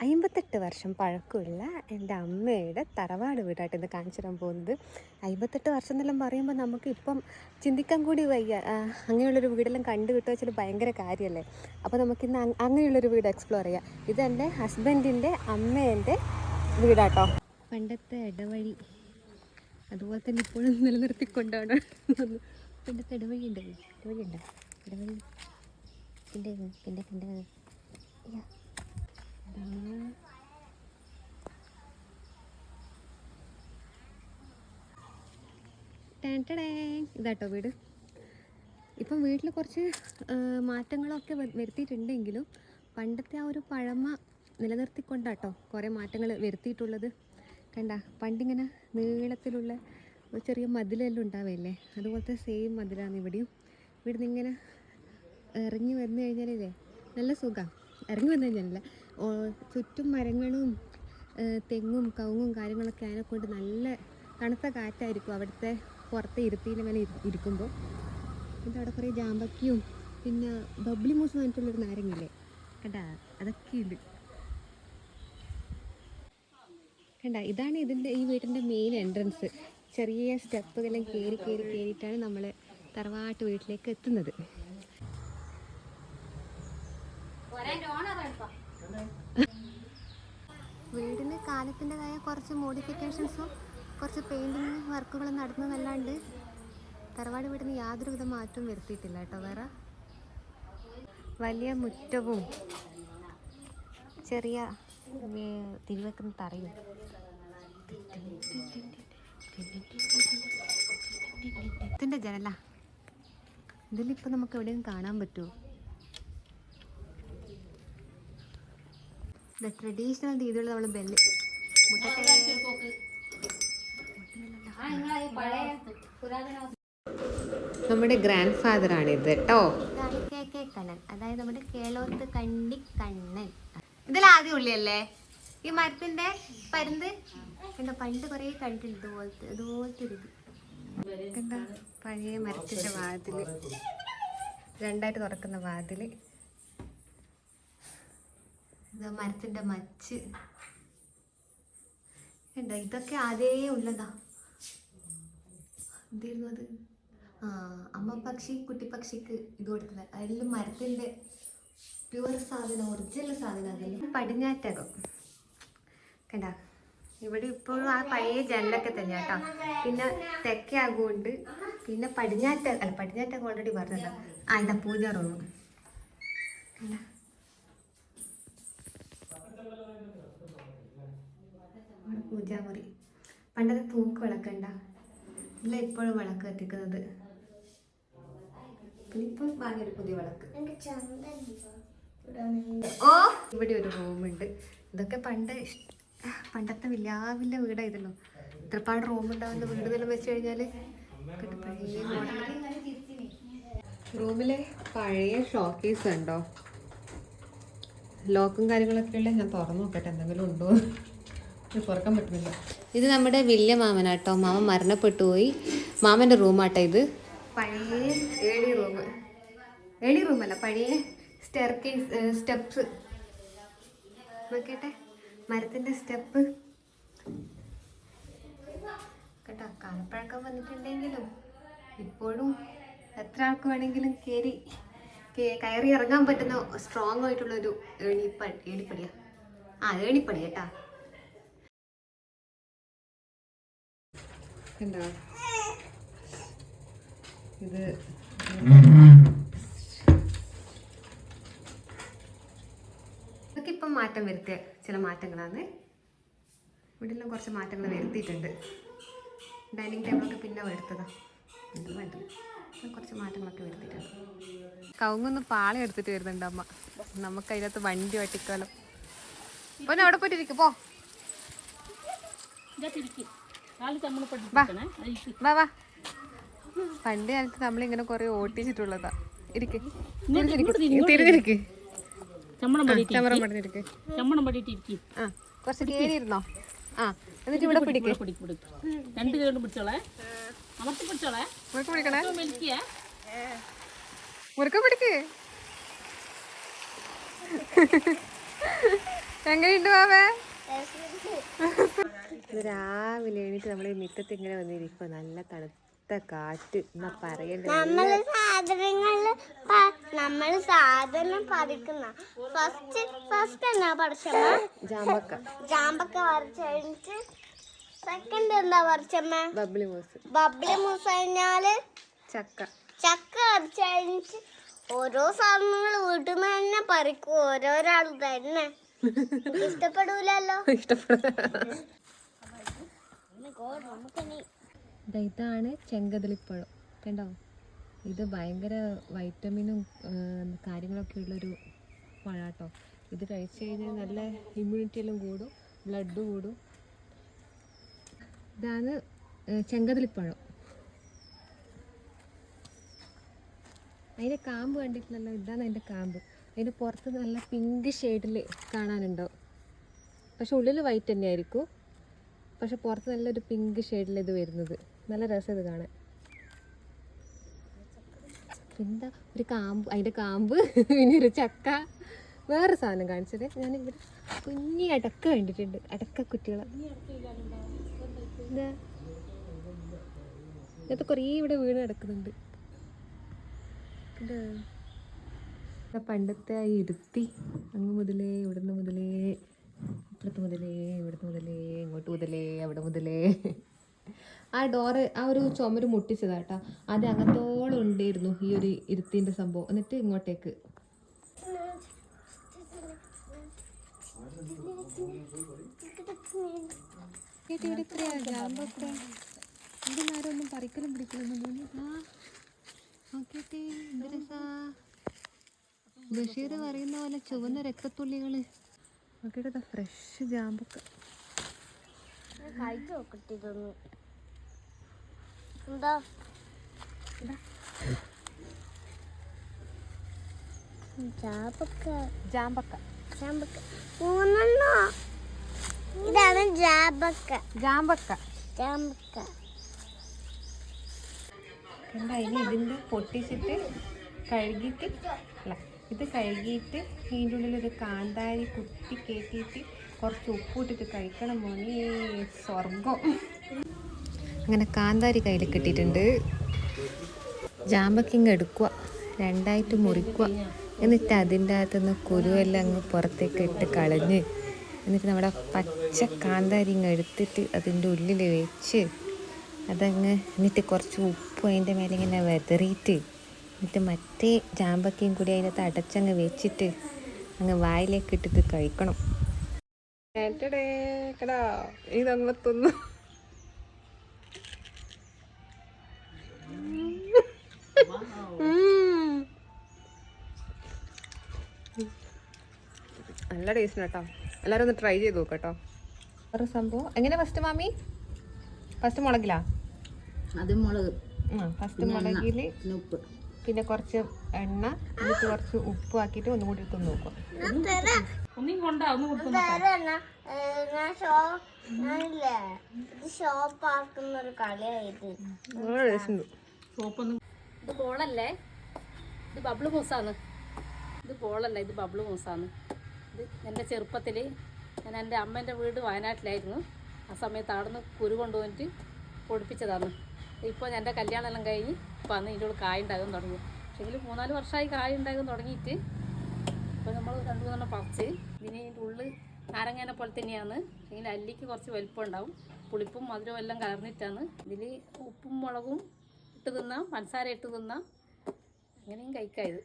58 വർഷം പഴക്കമുള്ള എൻ്റെ അമ്മയുടെ തറവാട് വീടായിട്ട് ഇന്ന് കാണിച്ചു തരാൻ പോകുന്നത്. 58 വർഷം എന്നെല്ലാം പറയുമ്പോൾ നമുക്ക് ഇപ്പം ചിന്തിക്കാൻ കൂടി വയ്യ. അങ്ങനെയുള്ളൊരു വീടെല്ലാം കണ്ടു കിട്ടുക വെച്ചാൽ ഭയങ്കര കാര്യമല്ലേ. അപ്പോൾ നമുക്കിന്ന് അങ്ങനെയുള്ളൊരു വീട് എക്സ്പ്ലോർ ചെയ്യാം. ഇത് എൻ്റെ ഹസ്ബൻഡിൻ്റെ അമ്മേൻ്റെ വീടാട്ടോ. പണ്ടത്തെ ഇടവഴി അതുപോലെ തന്നെ ഇപ്പോഴും നിലനിർത്തിക്കൊണ്ടാണ്. പണ്ടത്തെ ഇടവഴി ഉണ്ട്, ഇടവഴി ഇതാട്ടോ വീട്. ഇപ്പം വീട്ടിൽ കുറച്ച് മാറ്റങ്ങളൊക്കെ വരുത്തിയിട്ടുണ്ടെങ്കിലും പണ്ടത്തെ ആ ഒരു പഴമ നിലനിർത്തിക്കൊണ്ടാട്ടോ കുറേ മാറ്റങ്ങൾ വരുത്തിയിട്ടുള്ളത്. കണ്ട, പണ്ടിങ്ങനെ നീളത്തിലുള്ള ഒരു ചെറിയ മതിലെല്ലാം ഉണ്ടാവില്ലേ, അതുപോലത്തെ സെയിം മതിലാണ് ഇവിടെയും. ഇവിടുന്ന് ഇങ്ങനെ ഇറങ്ങി വന്നു കഴിഞ്ഞാലേ നല്ല സുഖമാണ്. ഇറങ്ങി വന്നു കഴിഞ്ഞാലല്ല, ചുറ്റും മരങ്ങളും തെങ്ങും കവുങ്ങും കാര്യങ്ങളൊക്കെ അതിനെക്കൊണ്ട് നല്ല തണുത്ത കാറ്റായിരിക്കും അവിടുത്തെ പുറത്തെ ഇരുത്തിയിൽ മേലെ ഇരിക്കുമ്പോൾ. എന്നിട്ട് അവിടെ കുറേ ജാമ്പക്കിയും പിന്നെ ബബ്ലി മൂസ് പറഞ്ഞിട്ടുള്ളൊരു നാരങ്ങില്ലേ, കണ്ടാ, അതൊക്കെ ഉണ്ട്. കണ്ട, ഇതാണ് ഈ വീട്ടിൻ്റെ മെയിൻ എൻട്രൻസ്. ചെറിയ സ്റ്റെപ്പുകളെല്ലാം കയറിയിട്ടാണ് നമ്മൾ തറവാട്ട് വീട്ടിലേക്ക് എത്തുന്നത്. വീടിന് കാലത്തിൻ്റെതായ കുറച്ച് മോഡിഫിക്കേഷൻസും കുറച്ച് പെയിൻറ്റിങ് വർക്കുകളും നടന്നതല്ലാണ്ട് തറവാട് വീടിന് യാതൊരുവിധ മാറ്റവും വരുത്തിയിട്ടില്ല കേട്ടോ. വേറെ വലിയ മുറ്റവും ചെറിയ തിരിവെക്കുന്ന തറയും. ഇതിൻ്റെ ജനല ഇതിലിപ്പോൾ നമുക്ക് എവിടെയും കാണാൻ പറ്റുമോ? ട്രഡീഷണൽ രീതിയിലുള്ള നമ്മൾ ബെല്ല് നമ്മുടെ ഗ്രാൻഡ് ഫാദറാണ് ഇത് കേട്ടോ. കണ്ണൻ, അതായത് നമ്മുടെ കേളോത്ത് കണ്ണി കണ്ണൻ. ഇതിൽ ആദ്യം ഉള്ളിയല്ലേ ഈ മരത്തിന്റെ പരുന്ത് കണ്ടോ, പണ്ട് കുറേ കണ്ടിട്ടുണ്ട് ഇതുപോലത്തെ ഒരു ഇത് കണ്ടോ. പഴയ മരത്തിന്റെ വാതില്, രണ്ടായിട്ട് തുറക്കുന്ന വാതില്, മരത്തിന്റെ മച്ച് കണ്ടോ. ഇതൊക്കെ ആദ്യേ ഉള്ളതാ. എന്തായിരുന്നു അത്? അമ്മ പക്ഷി കുട്ടി പക്ഷിക്ക് ഇത് കൊടുത്തത്. അതിലും മരത്തിന്റെ പ്യുവർ സാധനം, ഒറിജിനൽ സാധനം. അതിൽ പടിഞ്ഞാറ്റകം കണ്ട. ഇവിടെ ഇപ്പോഴും ആ പഴയ ജനലൊക്കെ തന്നെ കേട്ടോ. പിന്നെ തെക്കേ ആകുകൊണ്ട് പിന്നെ പടിഞ്ഞാറ്റകം ഓൾറെഡി പറഞ്ഞല്ലോ. ഇതാ പൂജ റൂം കണ്ട. പൂജാമുറി. പണ്ടത്തെ തൂക്ക് വിളക്കണ്ട, ഇല്ല ഇപ്പോഴും വിളക്ക് കത്തിക്കുന്നത്. പിന്നെ ഇപ്പം വാങ്ങിയൊരു പുതിയ വിളക്ക്. ഇവിടെ ഒരു റൂമുണ്ട്. ഇതൊക്കെ പണ്ടത്തെ വലിയ വീടായിരുന്നല്ലോ. ഇത്രപ്പാട് റൂമുണ്ടാവുന്ന വീട് തന്നെ വെച്ച് കഴിഞ്ഞാൽ പഴയ മോഡൽ. റൂമിലെ പഴയ ഷോക്കേസ് ഉണ്ടോ, ലോക്കും കാര്യങ്ങളൊക്കെ ഉള്ള. ഞാൻ തുറന്നു നോക്കട്ടെ എന്തെങ്കിലും ഉണ്ടോ. തുറക്കാൻ പറ്റുന്നില്ല. ഇത് നമ്മുടെ വലിയ മാമനാട്ടോ. മാമൻ മരണപ്പെട്ടു പോയി. മാമൻ്റെ റൂമാട്ടോ ഇത്. പഴയ ഏണി റൂമല്ല, പഴയ സ്റ്റെപ്സ് നോക്കട്ടെ. മരത്തിൻ്റെ സ്റ്റെപ്പ് കേട്ടോ. കാലപ്പഴക്കം വന്നിട്ടുണ്ടെങ്കിലും ഇപ്പോഴും എത്ര ആൾക്ക് വേണമെങ്കിലും കയറി ഇറങ്ങാൻ പറ്റുന്ന സ്ട്രോങ് ആയിട്ടുള്ളൊരു ഏണിപ്പടിയാ. ഏണിപ്പടി കേട്ടാ. കണ്ടോ, ഇത് ഇതൊക്കെ ഇപ്പം മാറ്റം വരുത്തിയ ചില മാറ്റങ്ങളാണ്. വീട്ടിലും കുറച്ച് മാറ്റങ്ങൾ വരുത്തിയിട്ടുണ്ട്. ഡൈനിങ് ടേബിളൊക്കെ പിന്നെ എടുത്തതാ. കുറച്ച് മാറ്റങ്ങളൊക്കെ വരുത്തിയിട്ടുണ്ട്. കവുങ്ങൊന്ന് പാള എടുത്തിട്ട് വരുന്നുണ്ട് അമ്മ. നമുക്ക് അതിനകത്ത് വണ്ടി വട്ടിക്കാലോ. അപ്പൊ അവിടെ പോയിട്ടിരിക്കും. പോ വാ. പണ്ട് കാലത്ത് നമ്മളിങ്ങനെ കുറെ ഓട്ടിച്ചിട്ടുള്ളതാ. കുറച്ച് കേറിയിരുന്നോ? എന്നിട്ട് ഇവിടെ പിടിക്കേ. മുറുക്ക പിടിക്കേ. എങ്ങനെയുണ്ട് മാമേ? രാവിലെ എണീറ്റ് നമ്മൾ ഈ മുറ്റത്ത് ഇങ്ങനെ വന്നിരിക്കും, നല്ല തണുത്ത കാറ്റ്. എന്നാ പറയണ്ടേ, സാധനം പറിക്കുന്ന ഫസ്റ്റ് എന്നാ പറിച്ചമ്മ? ജാമ്പക്ക. ജാമ്പക്ക പറിച്ചു. സെക്കൻഡ് എന്താ പറിച്ചമ്മ? ബബ്ലി മൂസ്. ബബ്ലി മൂസ് കഴിഞ്ഞാല് ചക്ക. ചക്ക പറിച്ചു കഴിഞ്ഞിട്ട് ഓരോ സാധനങ്ങൾ വീട്ടിൽ നിന്ന് തന്നെ പറിക്കും, ഓരോരാൾ തന്നെ. ഇഷ്ടപ്പെടൂലല്ലോ. ഇതാണ് ചെങ്കദളിപ്പഴം, കണ്ടോ? ഇത് ഭയങ്കര വൈറ്റമിനും കാര്യങ്ങളൊക്കെ ഉള്ളൊരു പഴാട്ടോ. ഇത് കഴിച്ചു കഴിഞ്ഞാൽ നല്ല ഇമ്മ്യൂണിറ്റി എല്ലാം കൂടും, ബ്ലഡ് കൂടും. ഇതാണ് ചെങ്കദളിപ്പഴം. അതിൻ്റെ കാമ്പ് കണ്ടിട്ടില്ലല്ലോ, ഇതാണ് അതിൻ്റെ കാമ്പ്. അതിൻ്റെ പുറത്ത് നല്ല പിങ്ക് ഷെയ്ഡിൽ കാണാനുണ്ടോ? പക്ഷെ ഉള്ളിൽ വൈറ്റ് തന്നെ ആയിരിക്കും, പക്ഷെ പുറത്ത് നല്ലൊരു പിങ്ക് ഷെയ്ഡിൽ ഇത് വരുന്നത്. നല്ല രസം ഇത് കാണാൻ. എന്താ ഒരു കാമ്പ്, അതിൻ്റെ കാമ്പ്, പിന്നെ ഒരു ചക്ക. വേറെ സാധനം കാണിച്ചത് ഞാനിവിടെ കുഞ്ഞി അടക്ക കണ്ടിട്ടുണ്ട്, അടക്ക കുട്ടികളെ. എന്താ ഇതൊക്കെ കുറേ ഇവിടെ വീണ് കിടക്കുന്നുണ്ട്. പണ്ടത്തെ ഈ ഇരുത്തി അങ്ങ് മുതലേ, ഇവിടുന്ന് മുതലേ, ഇപ്പുറത്ത് മുതലേ, ഇവിടുന്ന് മുതലേ, ഇങ്ങോട്ട് മുതലേ, അവിടെ മുതലേ. ആ ഡോറ്, ആ ഒരു ചുമര് മുട്ടിച്ചതാട്ടാ. അത് അങ്ങത്തോളം ഉണ്ടായിരുന്നു ഈ ഒരു ഇരുത്തിൻ്റെ സംഭവം. എന്നിട്ട് ഇങ്ങോട്ടേക്ക് ഇതിനാരും ഒന്നും പറിക്കലും പിടിക്കലൊന്നും തോന്നി. ബഷീർ പറയുന്ന പോലെ ചുവന്ന രക്തത്തുള്ളികള്. നോക്കിയിട്ട് ഫ്രഷ് ജാമ്പക്ക. എന്താ ജാമ്പക്ക? ജാമ്പക്ക, ജാമ്പക്ക മൂന്നെണ്ണോ? ഇതാണ് ജാമ്പക്ക. ജാമ്പക്ക, ജാമ്പക്ക. എന്താ ഇനി ഇതിൻ്റെ പൊട്ടിച്ചിട്ട് കഴുകിയിട്ട്, അല്ല ഇത് കഴുകിയിട്ട് ഇതിൻ്റെ ഉള്ളിലൊരു കാന്താരി കുത്തി കയറ്റിയിട്ട് കുറച്ച് ഉപ്പിട്ടിട്ട് കഴിക്കണം മോനെ, സ്വർഗം. അങ്ങനെ കാന്താരി കയ്യിൽ കിട്ടിയിട്ടുണ്ട്. ജാമ്പക്കിങ് എടുക്കുക, രണ്ടായിട്ട് മുറിക്കുക, എന്നിട്ട് അതിൻ്റെ അകത്തുനിന്ന് കുരുവെല്ലാം അങ്ങ് പുറത്തേക്ക് ഇട്ട് കളഞ്ഞ്, എന്നിട്ട് നമ്മുടെ പച്ച കാന്താരി ഇങ്ങ് എടുത്തിട്ട് അതിൻ്റെ ഉള്ളിൽ വെച്ച് അതങ്ങ്, എന്നിട്ട് കുറച്ച് ഉപ്പും അതിൻ്റെ മേലെ ഇങ്ങനെ വെതറിയിട്ട്, എന്നിട്ട് മറ്റേ ജാമ്പക്കയും കൂടി അതിനകത്ത് അടച്ചങ്ങ് വെച്ചിട്ട് അങ്ങ് വായിലേക്ക് ഇട്ടിട്ട് കഴിക്കണം. ഇതങ്ങത്തൊന്നു നല്ല ടേസ്റ്റ് കേട്ടോ. എല്ലാവരും ഒന്ന് ട്രൈ ചെയ്ത് നോക്കട്ടോ. വേറെ സംഭവം എങ്ങനെ? ഫസ്റ്റ് മാമി, ഫസ്റ്റ് മുളകിലാ? അത് മുളക്. ഫസ്റ്റ് മുളകിൽ ഉപ്പ്, പിന്നെ കുറച്ച് എണ്ണ, എന്നിട്ട് കുറച്ച് ഉപ്പ് ആക്കിയിട്ട് ഒന്നും കൂടി തിന്ന് നോക്കുക. ഇത് ബോളല്ലേ? ഇത് ബബ്ലു മൂസാണ്. ഇത് ബോളല്ല, ഇത് ബബ്ലു മൂസാണ്. ഇത് എൻ്റെ ചെറുപ്പത്തിൽ ഞാൻ എൻ്റെ അമ്മേൻ്റെ വീട് വയനാട്ടിലായിരുന്നു. ആ സമയത്ത് അവിടെ നിന്ന് കുരു കൊണ്ടുവന്നിട്ട് പൊടിപ്പിച്ചതാണ്. ഇപ്പോൾ എൻ്റെ കല്യാണം എല്ലാം കഴിഞ്ഞ് ഇപ്പോൾ അന്ന് ഇതിൻ്റെ ഉള്ളിൽ കായ ഉണ്ടാകാൻ തുടങ്ങി. പക്ഷേങ്കിൽ 3-4 വർഷമായി കായ ഉണ്ടാകാൻ തുടങ്ങിയിട്ട് ഇപ്പോൾ നമ്മൾ 2-3 പറിച്ച് ഇതിന് ഇതിൻ്റെ ഉള്ളിൽ നാരങ്ങേനെ പോലെ തന്നെയാണ്. അല്ലെങ്കിൽ അല്ലിക്ക് കുറച്ച് വലിപ്പം ഉണ്ടാവും. പുളിപ്പും മധുരവും എല്ലാം കലർന്നിട്ടാണ്. ഇതിൽ ഉപ്പും മുളകും ഇട്ട് തിന്നാം, പഞ്ചസാര ഇട്ട് തിന്നാം, അങ്ങനെയും കഴിക്കാം. ഇത്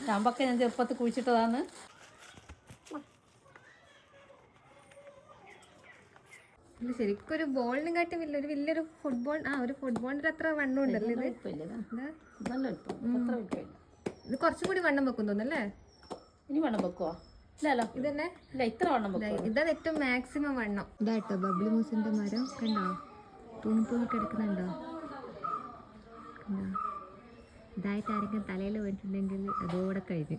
ചാമ്പക്ക ഞാൻ ചെറുപ്പത്തിൽ കുഴിച്ചിട്ടതാണ്. ശരിക്കും ഒരു ബോളിനും കാട്ടി ഒരു വലിയൊരു ഫുട്ബോൾ, ഒരു ഫുട്ബോളിന്റെ അത്ര വണ്ണം ഉണ്ടല്ലേ ഇത്? ഇത് കുറച്ചും കൂടി വണ്ണം വെക്കും തോന്നല്ലേ? ഇനി വണ്ണം വെക്കുവോ? ഇല്ലല്ലോ, ഇതന്നെ ഇല്ല, ഇത്ര വണ്ണം വെക്കും. ഇതാണ് ഏറ്റവും മാക്സിമം വണ്ണം. ഇതാട്ടോ ബബ്ലി മൂസിന്റെ മരം, കണ്ടോ? തൂണിപ്പൂവി കിടക്കുന്നുണ്ടോ? ഇതായിട്ട് ആരെങ്കിലും തലയിൽ വീണിട്ടുണ്ടെങ്കിൽ അതോടെ കഴിഞ്ഞു.